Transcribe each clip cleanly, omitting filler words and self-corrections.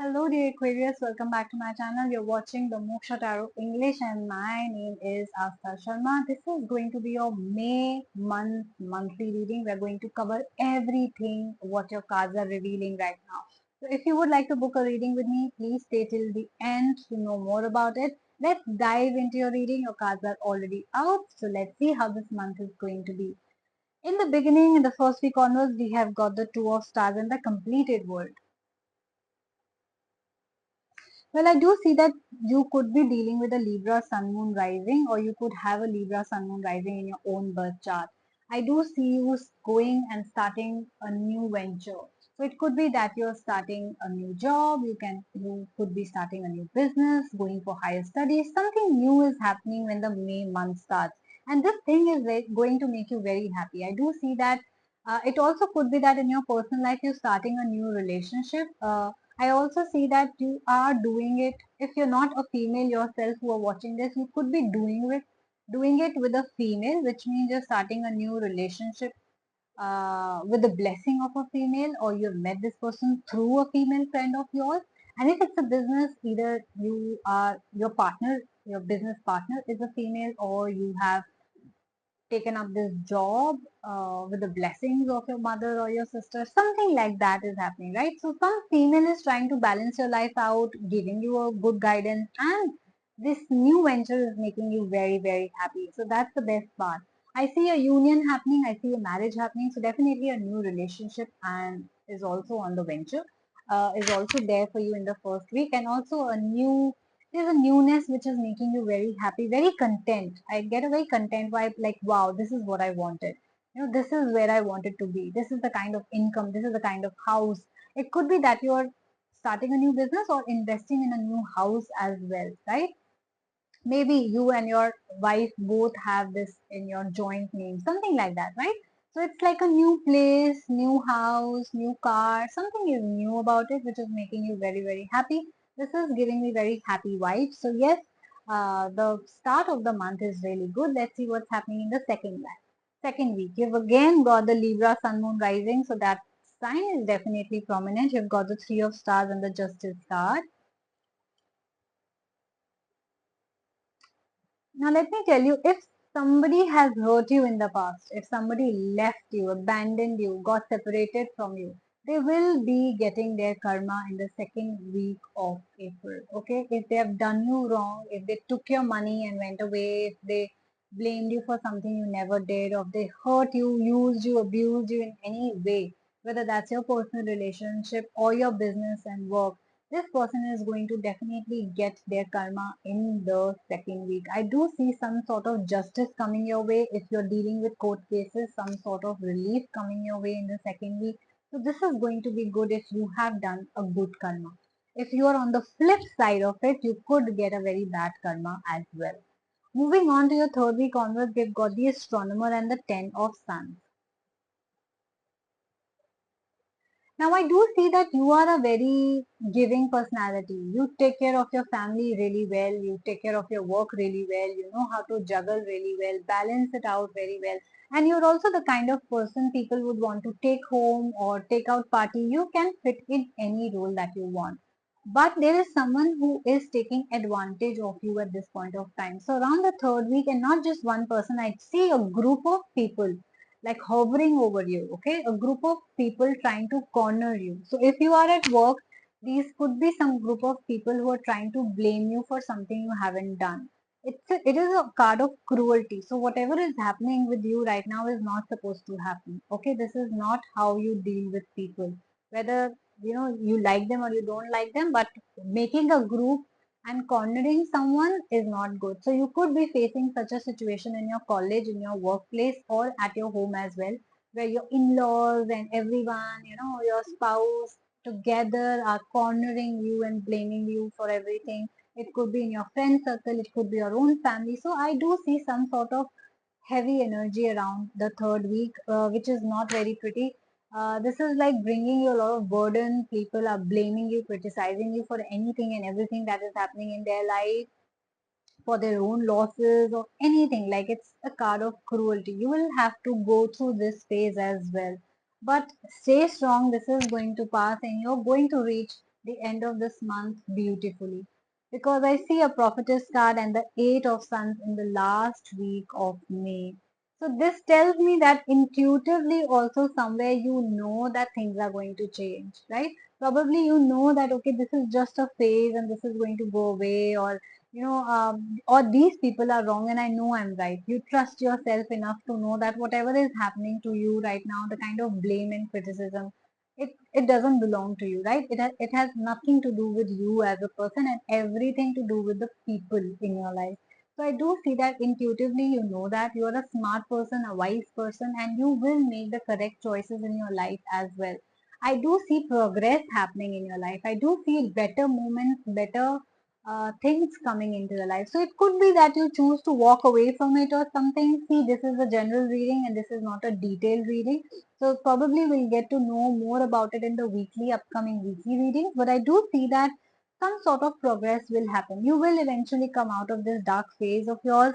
Hello dear Aquarius, welcome back to my channel. You're watching the Moksha Tarot English and my name is Astha Sharma. This is going to be your May month monthly reading. We're going to cover everything what your cards are revealing right now. So if you would like to book a reading with me, please stay till the end to know more about it. Let's dive into your reading. Your cards are already out. So let's see how this month is going to be. In the beginning, in the first week onwards, we have got the Two of Stars and the completed world. Well, I do see that you could be dealing with a Libra Sun Moon rising, or you could have a Libra Sun Moon rising in your own birth chart. I do see you going and starting a new venture. So it could be that you're starting a new job, you could be starting a new business, going for higher studies. Something new is happening when the May month starts. And this thing is going to make you very happy. I do see that it also could be that in your personal life you're starting a new relationship. I also see that you are doing it. If you're not a female yourself who are watching this, you could be doing it with a female, which means you're starting a new relationship with the blessing of a female, or you've met this person through a female friend of yours. And if it's a business, either your business partner is a female, or you have taken up this job with the blessings of your mother or your sister. Something like that is happening, right? So some female is trying to balance your life out, giving you a good guidance, and this new venture is making you very, very happy. So that's the best part. I see a union happening, I see a marriage happening. So definitely a new relationship and is also on the venture, is also there for you in the first week, and also there's a newness which is making you very happy, very content. I get a very content vibe, like, wow, this is what I wanted. This is where I wanted to be. This is the kind of income. This is the kind of house. It could be that you're starting a new business or investing in a new house as well, right? Maybe you and your wife both have this in your joint name, something like that, right? So it's like a new place, new house, new car, something is new about it which is making you very, very happy. This is giving me very happy vibes. So yes, the start of the month is really good. Let's see what's happening in the second week. You've again got the Libra Sun Moon rising, so that sign is definitely prominent. You've got the Three of Stars and the Justice card. Now, let me tell you, if somebody has hurt you in the past, if somebody left you, abandoned you, got separated from you, they will be getting their karma in the second week of April. Okay, if they have done you wrong, if they took your money and went away, if they blamed you for something you never did, or if they hurt you, used you, abused you in any way, whether that's your personal relationship or your business and work, this person is going to definitely get their karma in the second week. I do see some sort of justice coming your way if you're dealing with court cases, some sort of relief coming your way in the second week. So this is going to be good if you have done a good karma. If you are on the flip side of it, you could get a very bad karma as well. Moving on to your third week onwards, we've got the astronomer and the 10 of Suns. Now, I do see that you are a very giving personality. You take care of your family really well. You take care of your work really well. You know how to juggle really well, balance it out very well. And you're also the kind of person people would want to take home or take out party. You can fit in any role that you want. But there is someone who is taking advantage of you at this point of time. So around the third week, and not just one person, I see a group of people like hovering over you, okay? A group of people trying to corner you. So if you are at work, these could be some group of people who are trying to blame you for something you haven't done. It is a card of cruelty. So whatever is happening with you right now is not supposed to happen. Okay, this is not how you deal with people. Whether you like them or you don't like them, but making a group and cornering someone is not good. So you could be facing such a situation in your college, in your workplace, or at your home as well, where your in-laws and everyone, your spouse together are cornering you and blaming you for everything. It could be in your friend circle, it could be your own family. So I do see some sort of heavy energy around the third week, which is not very pretty. This is like bringing you a lot of burden. People are blaming you, criticizing you for anything and everything that is happening in their life, for their own losses or anything. Like, it's a card of cruelty. You will have to go through this phase as well. But stay strong. This is going to pass and you're going to reach the end of this month beautifully. Because I see a prophetess card and the Eight of Suns in the last week of May. So this tells me that intuitively also somewhere you know that things are going to change, right? Probably you know that, okay, this is just a phase and this is going to go away, or or these people are wrong and I know I'm right. You trust yourself enough to know that whatever is happening to you right now, the kind of blame and criticism, it doesn't belong to you, right? It has nothing to do with you as a person and everything to do with the people in your life. So I do see that intuitively you know that you are a smart person, a wise person, and you will make the correct choices in your life as well. I do see progress happening in your life. I do see better moments, better things coming into your life. So it could be that you choose to walk away from it or something. See, this is a general reading and this is not a detailed reading. So probably we'll get to know more about it in the upcoming weekly readings. But I do see that some sort of progress will happen. You will eventually come out of this dark phase of yours,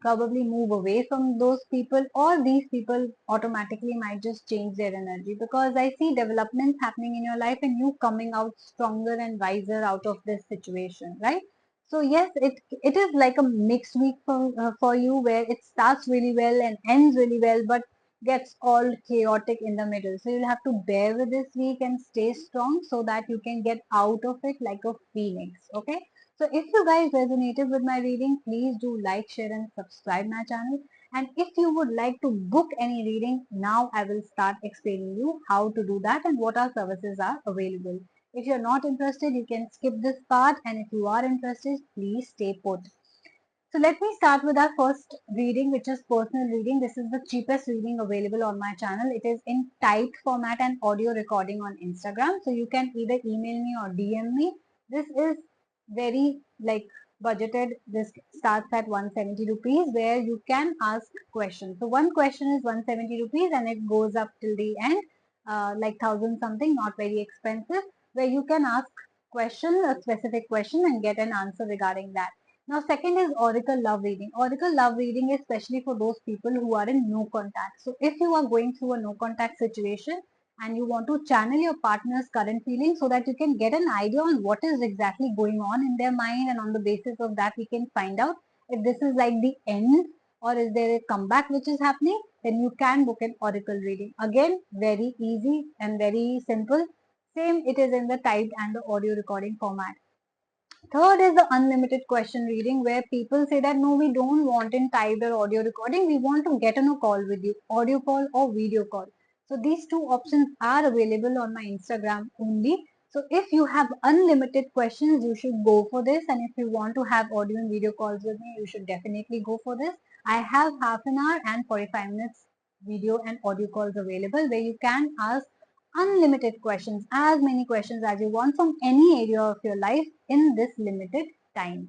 probably move away from those people, or these people automatically might just change their energy, because I see developments happening in your life and you coming out stronger and wiser out of this situation, right? So yes, it is like a mixed week for you, where it starts really well and ends really well, but gets all chaotic in the middle. So you'll have to bear with this week and stay strong so that you can get out of it like a phoenix. Okay, so if you guys resonated with my reading, please do like, share and subscribe my channel. And if you would like to book any reading, now I will start explaining you how to do that and what our services are available. If you're not interested, you can skip this part, and if you are interested, please stay put. So let me start with our first reading, which is personal reading. This is the cheapest reading available on my channel. It is in typed format and audio recording on Instagram. So you can either email me or DM me. This is very like budgeted. This starts at 170 rupees, where you can ask questions. So one question is 170 rupees and it goes up till the end, like 1000 something, not very expensive, where you can ask a specific question and get an answer regarding that. Now, second is Oracle Love Reading. Oracle Love Reading is especially for those people who are in no contact. So, if you are going through a no contact situation and you want to channel your partner's current feelings so that you can get an idea on what is exactly going on in their mind, and on the basis of that, we can find out if this is like the end or is there a comeback which is happening, then you can book an Oracle reading. Again, very easy and very simple. Same, it is in the typed and the audio recording format. Third is the unlimited question reading, where people say that no, we don't want in typed or audio recording. We want to get on a call with you, audio call or video call. So these two options are available on my Instagram only. So if you have unlimited questions, you should go for this. And if you want to have audio and video calls with me, you should definitely go for this. I have half an hour and 45 minutes video and audio calls available, where you can ask unlimited questions, as many questions as you want from any area of your life in this limited time.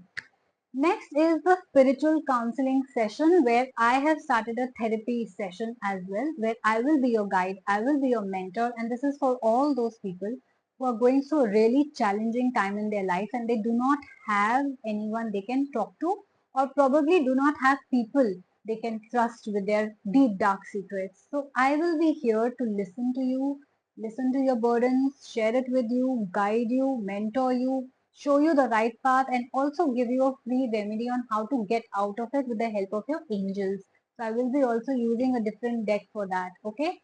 Next is the spiritual counseling session, where I have started a therapy session as well, where I will be your guide, I will be your mentor, and this is for all those people who are going through a really challenging time in their life and they do not have anyone they can talk to, or probably do not have people they can trust with their deep dark secrets. So I will be here to listen to you, listen to your burdens, share it with you, guide you, mentor you, show you the right path, and also give you a free remedy on how to get out of it with the help of your angels. So I will be also using a different deck for that. Okay.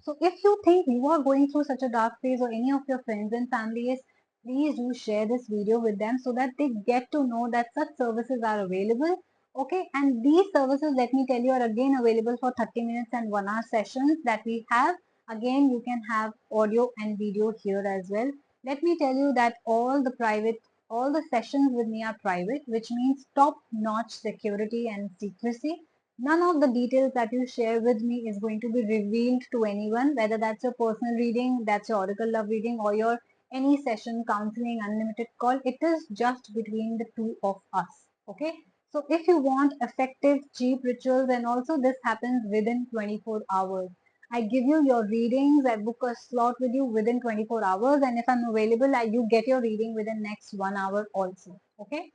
So if you think you are going through such a dark phase, or any of your friends and family is, please do share this video with them so that they get to know that such services are available. Okay, and these services, let me tell you, are again available for 30 minutes and 1 hour sessions that we have. Again, you can have audio and video here as well. Let me tell you that all the sessions with me are private, which means top notch security and secrecy. None of the details that you share with me is going to be revealed to anyone, whether that's your personal reading, that's your Oracle Love reading, or your any session, counseling, unlimited call. It is just between the two of us. Okay. So if you want effective, cheap rituals, and also this happens within 24 hours. I give you your readings, I book a slot with you within 24 hours, and if I'm available, you get your reading within next 1 hour also. Okay.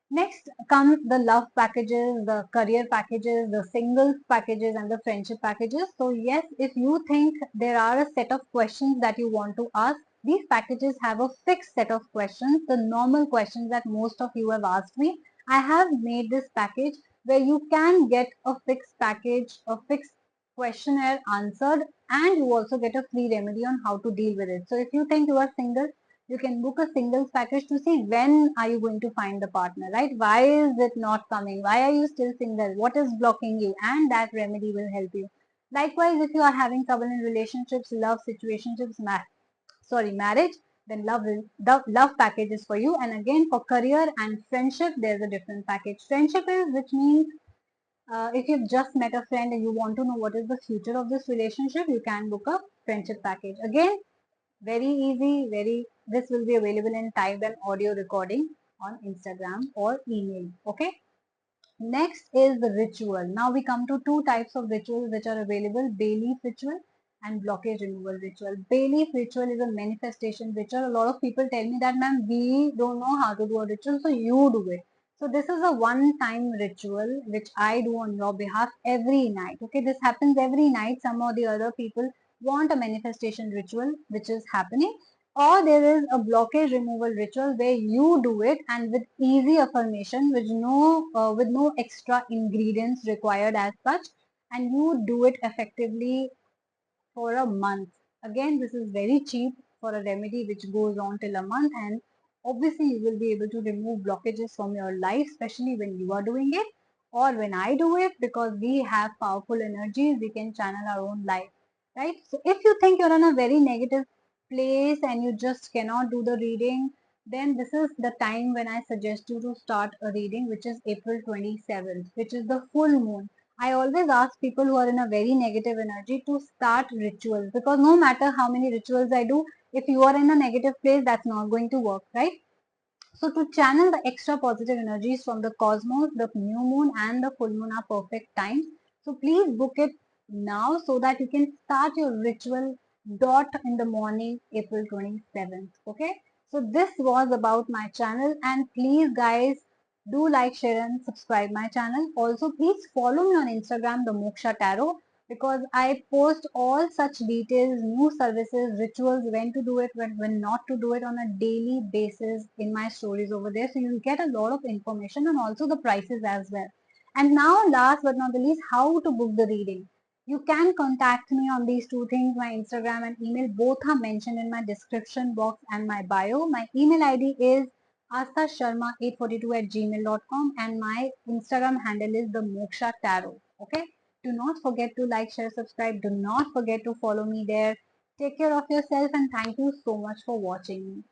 Next comes the love packages, the career packages, the singles packages, and the friendship packages. So yes, if you think there are a set of questions that you want to ask, These packages have a fixed set of questions, the normal questions that most of you have asked me. I have made this package where you can get a fixed package, a fixed questionnaire answered, and you also get a free remedy on how to deal with it. So if you think you are single, you can book a singles package to see when are you going to find the partner, right? Why is it not coming? Why are you still single? What is blocking you? And that remedy will help you. Likewise, if you are having trouble in relationships, love situationships, marriage, then the love package is for you. And again, for career and friendship, there's a different package. Friendship is, which means if you've just met a friend and you want to know what is the future of this relationship, you can book a friendship package. Again, very easy, this will be available in typed and audio recording on Instagram or email. Okay. Next is the ritual. Now we come to two types of rituals which are available: bay leaf ritual and blockage removal ritual. Bay leaf ritual is a manifestation ritual. A lot of people tell me that, ma'am, we don't know how to do a ritual, so you do it. So this is a one-time ritual which I do on your behalf every night. Okay, this happens every night. Some or the other people want a manifestation ritual which is happening, or there is a blockage removal ritual where you do it and with easy affirmation with no extra ingredients required as such, and you do it effectively for a month. Again, this is very cheap for a remedy which goes on till a month, and obviously you will be able to remove blockages from your life, especially when you are doing it or when I do it, because we have powerful energies, we can channel our own life, right? So if you think you're in a very negative place and you just cannot do the reading, then this is the time when I suggest you to start a reading, which is April 27th, which is the full moon. I always ask people who are in a very negative energy to start rituals, because no matter how many rituals I do, if you are in a negative place, that's not going to work, right? So to channel the extra positive energies from the cosmos, the new moon and the full moon are perfect times. So please book it now so that you can start your ritual dot in the morning, April 27th. Okay. So this was about my channel, and please guys do like, share and subscribe my channel. Also please follow me on Instagram, the Moksha Tarot, because I post all such details, new services, rituals, when to do it, when not to do it on a daily basis in my stories over there. So you'll get a lot of information and also the prices as well. And now last but not the least, how to book the reading. You can contact me on these two things, my Instagram and email. Both are mentioned in my description box and my bio. My email ID is astasharma842@gmail.com and my Instagram handle is the Moksha Tarot. Okay. Do not forget to like, share, subscribe. Do not forget to follow me there. Take care of yourself and thank you so much for watching me.